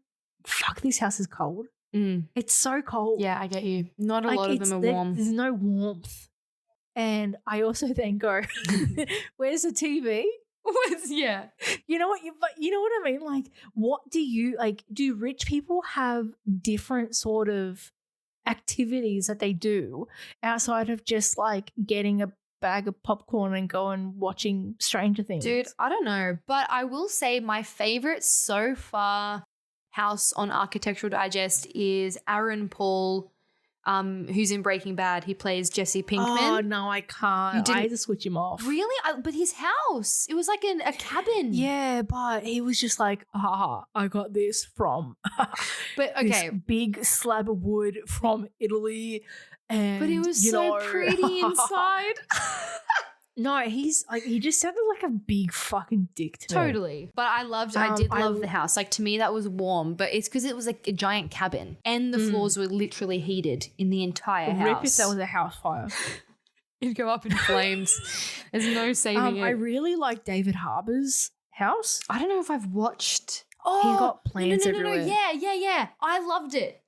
A: fuck, this house is cold. It's so cold.
B: Yeah, I get you. Not a lot of them are warm.
A: There's no warmth. And I also then go, where's the TV?
B: Yeah.
A: You know what I mean? Like, what do rich people have different sort of activities that they do outside of just like getting a bag of popcorn and going watching Stranger Things?
B: Dude, I don't know. But I will say my favorite so far house on Architectural Digest is Aaron Paul, who's in Breaking Bad. He plays Jesse Pinkman.
A: Oh, no, I can't. I had to switch him off.
B: Really? But his house, it was like a cabin.
A: Yeah, but he was just like, I got this from
B: but okay,
A: this big slab of wood from Italy. And,
B: but it was so pretty inside.
A: No, he's like, he just sounded like a big fucking dick to me.
B: Totally. But I did love the house. Like, to me, that was warm, but it's because it was like a giant cabin and the floors were literally heated in the entire house.
A: Rip if that was a house fire.
B: It'd go up in flames. There's no saving it.
A: I really like David Harbour's house.
B: I don't know if I've watched.
A: He's got plants everywhere.
B: Yeah. I loved it.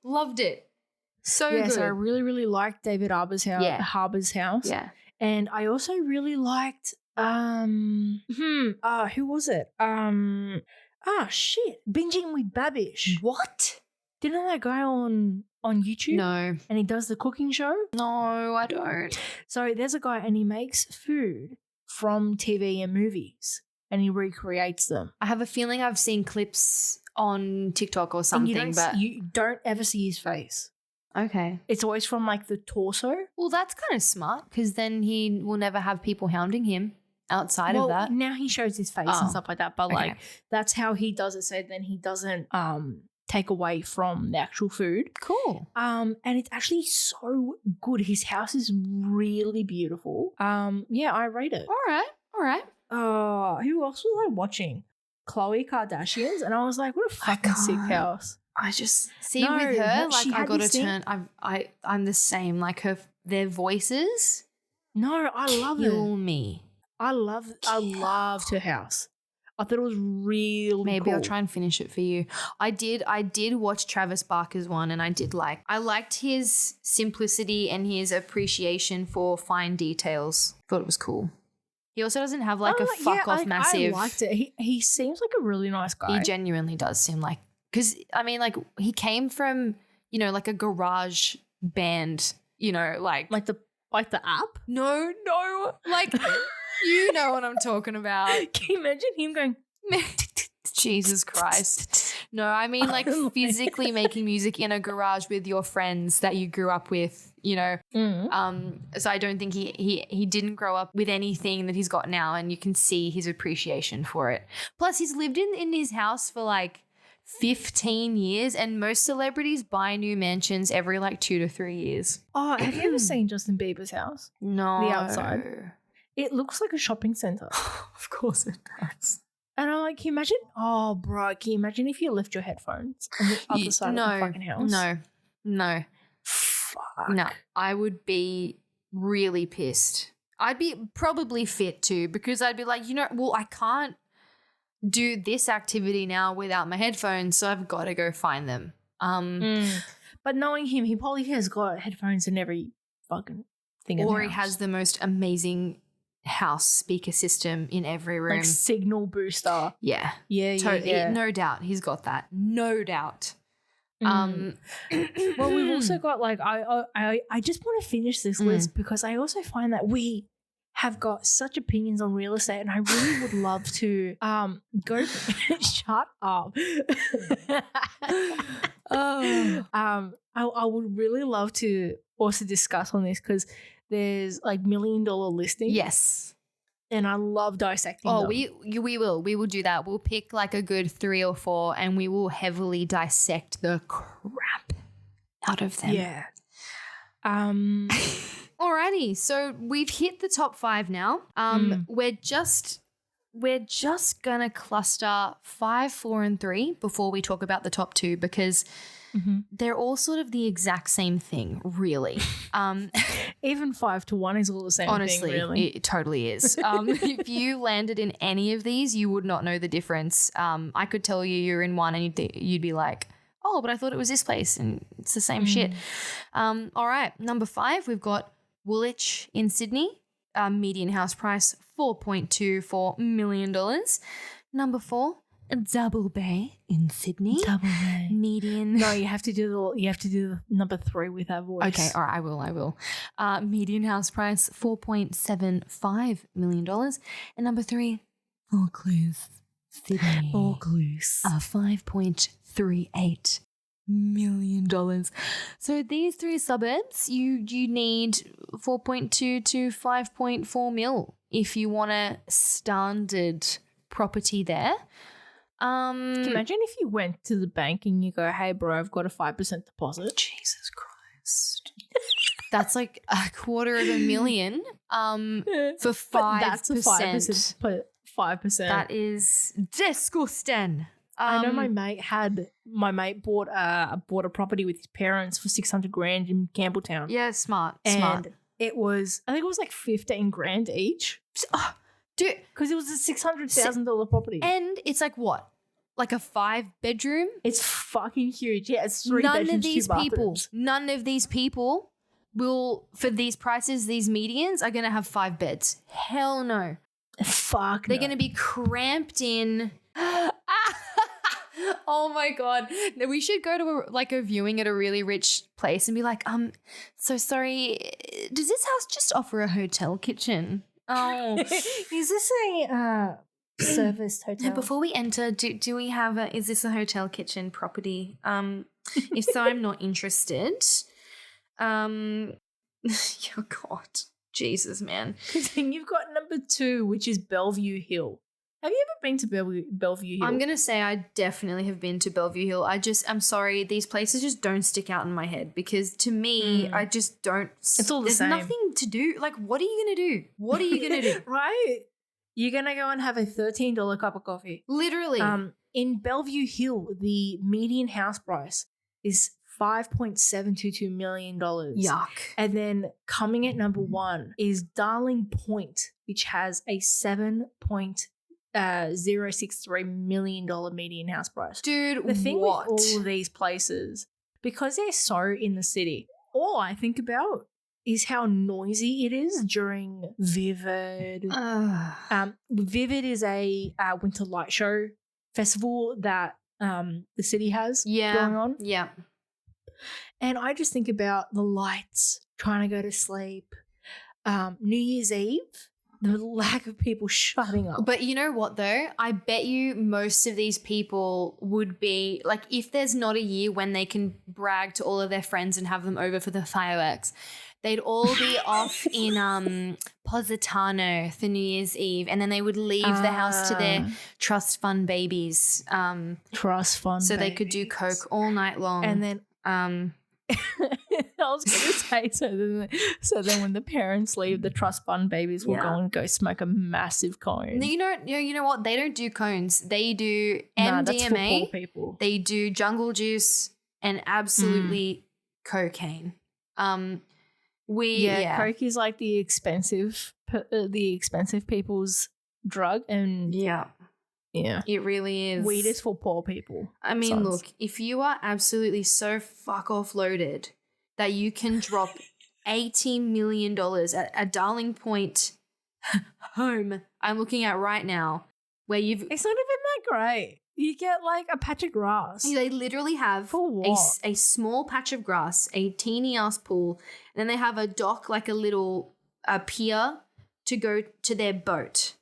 B: So good.
A: So I really, really liked David Harbour's house.
B: Yeah.
A: And I also really liked who was it? Binging with Babish.
B: What?
A: Do you know that guy on YouTube?
B: No.
A: And he does the cooking show?
B: No, I don't.
A: So there's a guy and he makes food from TV and movies and he recreates them.
B: I have a feeling I've seen clips on TikTok or something, but
A: you don't ever see his face.
B: Okay.
A: It's always from like the torso.
B: Well, that's kind of smart because then he will never have people hounding him outside of that.
A: Now he shows his face and stuff like that, but like that's how he does it. So then he doesn't take away from the actual food.
B: Cool.
A: And it's actually so good. His house is really beautiful. Yeah, I rate it.
B: All right.
A: Who else was I watching? Khloe Kardashian's, and I was like, what a fucking sick house.
B: I just see with her, like I got to turn. I'm the same. Like their voices.
A: No, I love
B: kill me.
A: I loved her house. I thought it was really
B: Maybe
A: cool.
B: I'll try and finish it for you. I did watch Travis Barker's one, and I liked his simplicity and his appreciation for fine details. Thought it was cool. He also doesn't have like a fuck-off massive.
A: I liked it. He seems like a really nice guy.
B: He genuinely does seem like, because I mean, like he came from, you know, like a garage band, you know, like
A: the app.
B: No, like you know what I'm talking about.
A: Can you imagine him going?
B: Jesus Christ. No, I mean like physically making music in a garage with your friends that you grew up with, you know. So I don't think he didn't grow up with anything that he's got now, and you can see his appreciation for it. Plus he's lived in his house for like 15 years, and most celebrities buy new mansions every like 2 to 3 years.
A: Oh, have you ever seen Justin Bieber's house?
B: No.
A: The outside. It looks like a shopping center.
B: Of course it does.
A: And I'm like, can you imagine? Oh, bro, can you imagine if you left your headphones on the other side of the fucking house?
B: No.
A: Fuck.
B: No, I would be really pissed. I'd be probably fit too, because I'd be like, I can't do this activity now without my headphones, so I've got to go find them.
A: But knowing him, he probably has got headphones in every fucking thing in the house.
B: Or he has the most amazing house speaker system in every room.
A: Like signal booster.
B: Yeah. Totally.
A: Yeah.
B: No doubt. He's got that. No doubt.
A: Well, we've also got like, I just want to finish this list because I also find that we have got such opinions on real estate, and I really would love to go shut up. I would really love to also discuss on this because there's like $1 million listings.
B: Yes.
A: And I love dissecting them.
B: We will do that. We'll pick like a good 3 or 4 and we will heavily dissect the crap out of them.
A: Yeah.
B: Alrighty, so we've hit the top 5 now. We're just gonna cluster 5, 4, and 3 before we talk about the top 2 because they're all sort of the exact same thing, really.
A: Even 5 to 1 is all the same
B: honestly,
A: thing, really.
B: It totally is. If you landed in any of these, you would not know the difference. I could tell you're in one and you'd be like, oh, but I thought it was this place, and it's the same shit. All right, number 5, we've got Woolwich in Sydney. Median house price $4.24 million. Number 4, Double Bay in Sydney.
A: Double Bay.
B: Median.
A: No, you have to do the number 3 with our voice.
B: Okay, all right, I will. Median house price, $4.75 million. And number 3, Vaucluse. Median house price, $4.75 million. Sydney.
A: All clues.
B: $5.38 million. So these three suburbs, you need 4.2 to 5.4 mil if you want a standard property there.
A: Can you imagine if you went to the bank and you go, hey, bro, I've got a 5% deposit?
B: Jesus Christ. That's like $250,000 for 5%.
A: That's a 5%.
B: That is disgusting.
A: I know my mate bought a property with his parents for $600,000 in Campbelltown.
B: Yeah, smart.
A: And it was, I think it was like $15,000 each.
B: Oh, dude,
A: because it was a $600,000 property.
B: And it's like what? Like a 5-bedroom?
A: It's fucking huge. Yeah, it's 3 bedrooms, 2 bathrooms.
B: None of these people will, for these prices, these medians are going to have 5 beds. Hell no.
A: Fuck
B: They're
A: no.
B: going to be cramped in. Oh my God. We should go to a viewing at a really rich place and be like, so sorry, does this house just offer a hotel kitchen? Oh.
A: Is this a serviced hotel?
B: Before we enter, do we have is this a hotel kitchen property? If so, I'm not interested. Oh God. Jesus, man.
A: Because then you've got number 2, which is Bellevue Hill. Have you ever been to Bellevue Hill?
B: I'm going to say I definitely have been to Bellevue Hill. I'm sorry, these places just don't stick out in my head because to me, I just don't.
A: It's all the same.
B: There's nothing to do. Like, what are you going to do? What are you going to do?
A: Right? You're going to go and have a $13 cup of coffee.
B: Literally.
A: In Bellevue Hill, the median house price is $5.722 million.
B: Yuck.
A: And then coming at number 1 is Darling Point, which has a $7.063 million median house price.
B: Dude,
A: the thing
B: what?
A: with all of these places, because they're so in the city, all I think about is how noisy it is during Vivid. Vivid is a winter light show festival that the city has going on.
B: Yeah.
A: And I just think about the lights, trying to go to sleep. New Year's Eve, the lack of people shutting up.
B: But you know what, though? I bet you most of these people would be, like, if there's not a year when they can brag to all of their friends and have them over for the fireworks, they'd all be off in Positano for New Year's Eve, and then they would leave the house to their trust fund babies.
A: Trust fund
B: so
A: babies.
B: They could do coke all night long.
A: And then I was going to say, so then when the parents leave, the trust fund babies will go smoke a massive cone.
B: You know what? They don't do cones. They do MDMA.
A: That's for poor people.
B: They do jungle juice and absolutely cocaine. Coke
A: is like the expensive people's drug, and yeah,
B: it really is.
A: Weed is for poor people.
B: I mean, look, if you are absolutely so fuck off loaded that you can drop $80 million at a Darling Point home I'm looking at right now, where it's
A: not even that great. You get like a patch of grass.
B: They literally have a small patch of grass, a teeny ass pool, and then they have a dock, like a little pier to go to their boat.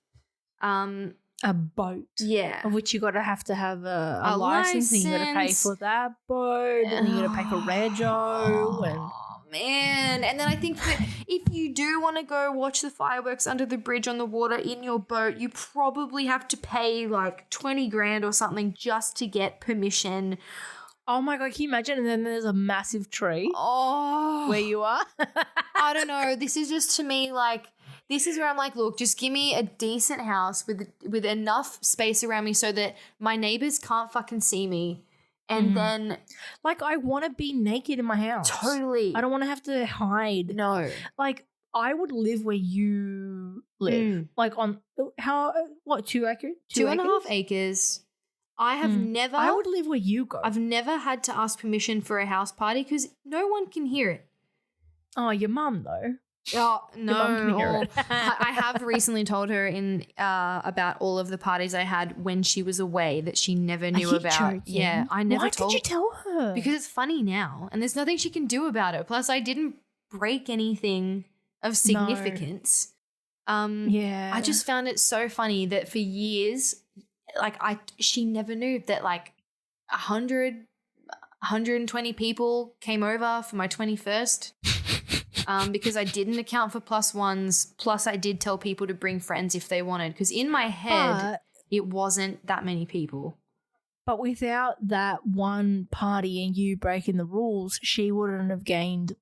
A: A boat,
B: yeah,
A: of which you have to have a license, and you got to pay for that boat, and you got to pay for rego,
B: man. And then I think that if you do want to go watch the fireworks under the bridge on the water in your boat, you probably have to pay like $20,000 or something just to get permission.
A: Oh my God, can you imagine? And then there's a massive tree where you are.
B: I don't know. This is just, to me, like, this is where I'm like, look, just give me a decent house with enough space around me so that my neighbors can't fucking see me. And then,
A: like, I want to be naked in my house.
B: Totally.
A: I don't want to have to hide.
B: No.
A: Like, I would live where you live. Like, on 2 acres?
B: 2.5 acres. I have never.
A: I would live where you go.
B: I've never had to ask permission for a house party because no one can hear it.
A: Oh, your mum, though.
B: Oh, no. I have recently told her about all of the parties I had when she was away that she never knew about.
A: Joking?
B: Yeah, I never told.
A: Why did you tell her?
B: Because it's funny now and there's nothing she can do about it. Plus, I didn't break anything of significance.
A: Yeah.
B: I just found it so funny that for years, she never knew that like 120 people came over for my 21st. Because I didn't account for +1s. Plus, I did tell people to bring friends if they wanted. Because in my head, it wasn't that many people.
A: But without that one party and you breaking the rules, she wouldn't have gained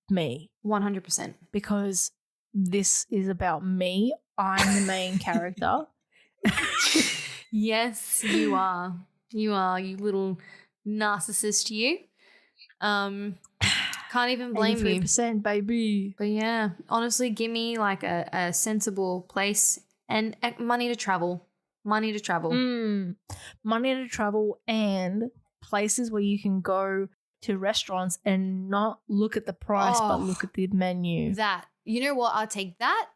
A: me.
B: 100%.
A: Because this is about me. I'm the main character.
B: Yes, you are. You are, you little narcissist, you. Can't even blame you.
A: 83%, baby.
B: But yeah, honestly, give me like a sensible place and money to travel. Money to travel.
A: Money to travel and places where you can go to restaurants and not look at the price but look at the menu.
B: That. You know what? I'll take that.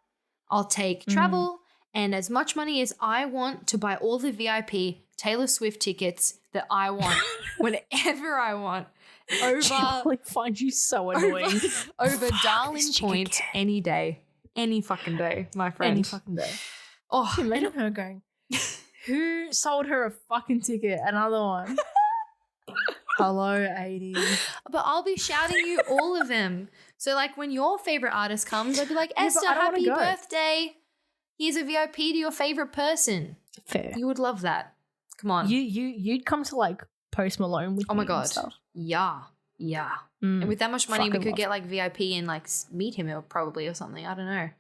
B: I'll take travel and as much money as I want to buy all the VIP Taylor Swift tickets that I want whenever I want.
A: I find you so annoying.
B: Over Darling Point any day. Any fucking day, my friend.
A: Any fucking day.
B: Oh,
A: imagine her going, who sold her a fucking ticket? Another one. Hello, 80.
B: But I'll be shouting you all of them. So like when your favorite artist comes, I'll be like, Esther, happy birthday. Here's a VIP to your favorite person.
A: Fair.
B: You would love that. Come on.
A: You'd come to like Post Malone with
B: oh
A: me
B: my god
A: and stuff.
B: Yeah and with that much money we could get like VIP and like meet him probably or something. I don't know.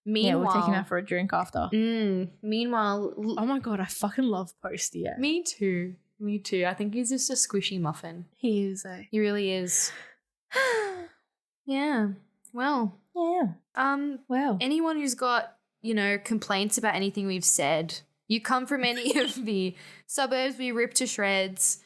B: Meanwhile,
A: we'll take him out for a drink after.
B: Meanwhile,
A: oh my god, I fucking love Posty. Yeah.
B: Me too. I think he's just a squishy muffin.
A: He is.
B: He really is. Yeah. Well.
A: Yeah. Well.
B: Anyone who's got complaints about anything we've said, you come from any of the suburbs we rip to shreds.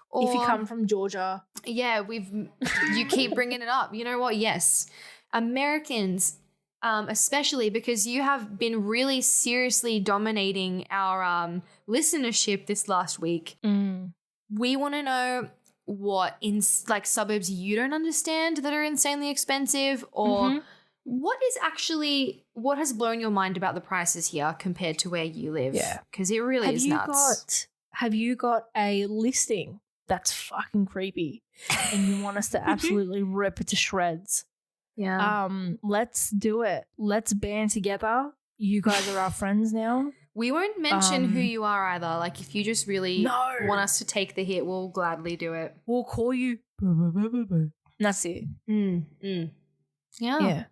B: Or,
A: if you come from Georgia.
B: Yeah, you keep bringing it up. You know what? Yes. Americans, especially because you have been really seriously dominating our listenership this last week. We want to know what in like suburbs you don't understand that are insanely expensive or what has blown your mind about the prices here compared to where you live?
A: Yeah.
B: Because it really is nuts.
A: Have you got a listing that's fucking creepy and you want us to absolutely rip it to shreds?
B: Yeah.
A: Let's do it. Let's band together. You guys are our friends now.
B: We won't mention who you are either. Like if you just really want us to take the hit, we'll gladly do it.
A: We'll call you. That's it.
B: Yeah.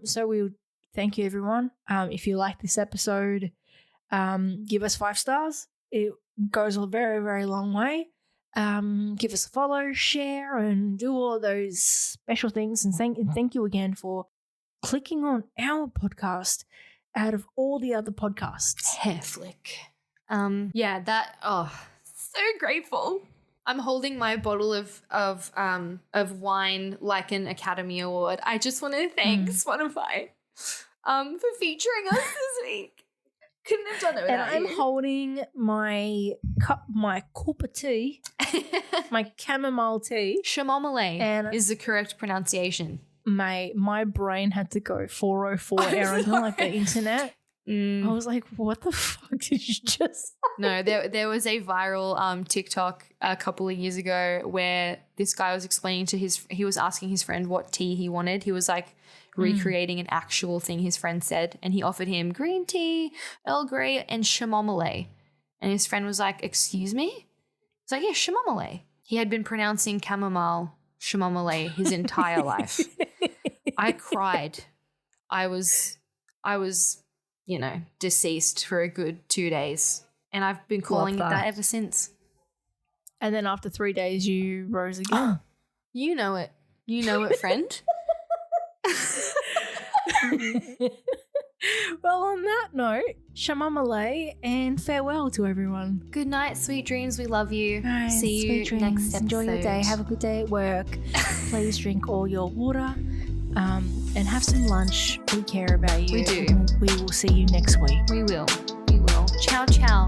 A: So we'll thank you everyone. If you like this episode, give us 5 stars. It goes a very, very long way. Give us a follow, share, and do all those special things. And thank you again for clicking on our podcast out of all the other podcasts.
B: Hair flick. So grateful. I'm holding my bottle of wine like an Academy Award. I just want to thank Spotify for featuring us this week. Couldn't have done it without
A: you. And I'm holding my cup of tea, my chamomile tea.
B: Chamomile is the correct pronunciation.
A: My brain had to go 404 errors on like the internet. I was like, what the fuck did you just
B: No, there was a viral TikTok a couple of years ago where this guy was explaining he was asking his friend what tea he wanted. He was like recreating an actual thing his friend said, and he offered him green tea, Earl Grey, and chamomile. And his friend was like, excuse me? He's like, yeah, chamomile. He had been pronouncing chamomile, chamomile his entire life. I cried. I was deceased for a good 2 days. And I've been calling it that ever since.
A: And then after 3 days, you rose again.
B: You know it. You know it, friend.
A: Well, on that note, shamamale and farewell to everyone.
B: Good night, sweet dreams. We love you.
A: Nice,
B: see you
A: dreams.
B: next episode.
A: Enjoy your day. Have a good day at work. Please drink all your water and have some lunch. We care about you.
B: We do.
A: We will see you next week.
B: We will. Ciao, ciao.